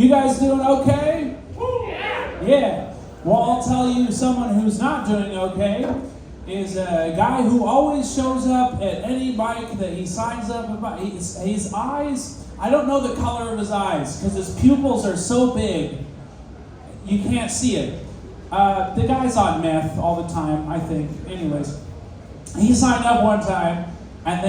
You guys doing okay? Yeah. Well, I'll tell you someone who's not doing okay is a guy who always shows up at any bike that he signs up about. His eyes, I don't know the color of his eyes because his pupils are so big you can't see it. The guy's on meth all the time, I think. Anyways, he signed up one time and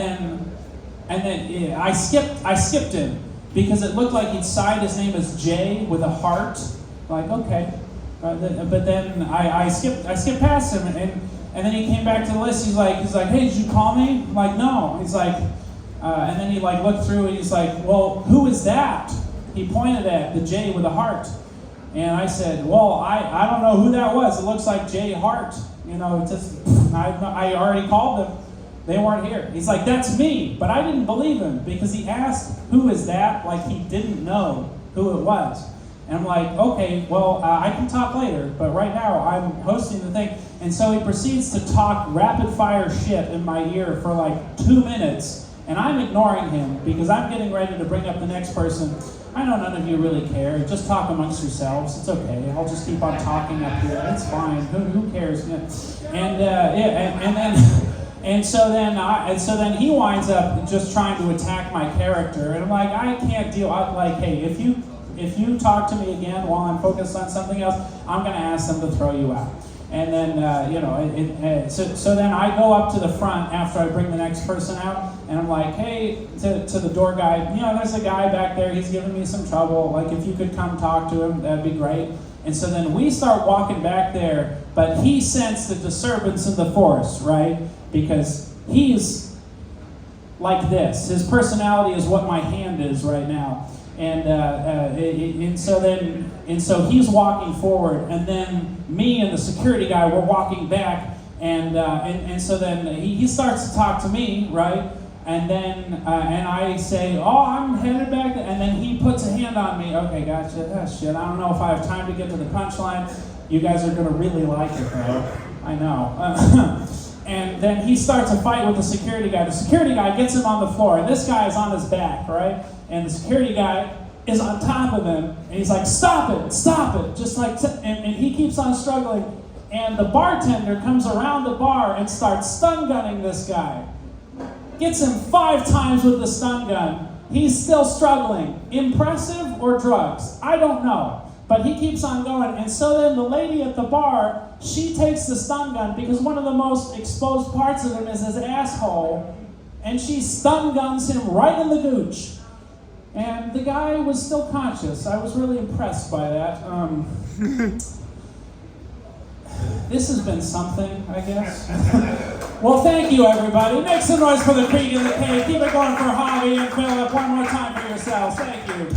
then yeah, I skipped him because it looked like he'd signed his name as Jay with a heart. Like, okay. But then I skipped past him, and then he came back to the list. He's like, hey, did you call me? I'm like, no. He's like, and then he like looked through, and he's like, well, who is that? He pointed at the J with a heart, and I said, well, I don't know who that was. It looks like J Hart. You know, it's just I already called them. They weren't here. He's like, that's me, but I didn't believe him because he asked, who is that? Like he didn't know who it was. And I'm like, okay, well, I can talk later, but right now I'm hosting the thing. And so he proceeds to talk rapid fire shit in my ear for like 2 minutes, and I'm ignoring him because I'm getting ready to bring up the next person. I know none of you really care. Just talk amongst yourselves. It's okay. I'll just keep on talking up here. It's fine. Who cares? Yeah. And so then he winds up just trying to attack my character, and I'm like, I can't deal. I'm like, hey, if you talk to me again while I'm focused on something else, I'm going to ask them to throw you out. And then, so then I go up to the front after I bring the next person out, and I'm like, hey, to the door guy, there's a guy back there, he's giving me some trouble. Like, if you could come talk to him, that'd be great. And so then we start walking back there, but he sensed the disturbance in the force, right? Because he's like this. His personality is what my hand is right now. And so he's walking forward, and then me and the security guy were walking back, and so then he starts to talk to me, right? And then and I say, oh, I'm headed back, and then he puts a hand on me. Okay, gotcha. Oh, shit, I don't know if I have time to get to the punchline. You guys are gonna really like it, though. I know. And then he starts a fight with the security guy. The security guy gets him on the floor, and this guy is on his back, right? And the security guy is on top of him, and he's like, stop it, just like, and he keeps on struggling. And the bartender comes around the bar and starts stun gunning this guy. Gets him 5 times with the stun gun. He's still struggling. Impressive or drugs? I don't know. But he keeps on going, and so then the lady at the bar, she takes the stun gun because one of the most exposed parts of him is his asshole, and she stun guns him right in the gooch. And the guy was still conscious. I was really impressed by that. This has been something, I guess. Well, thank you, everybody. Make some noise for the Creek and the Cave. Keep it going for Javi and Philip. One more time for yourselves. Thank you.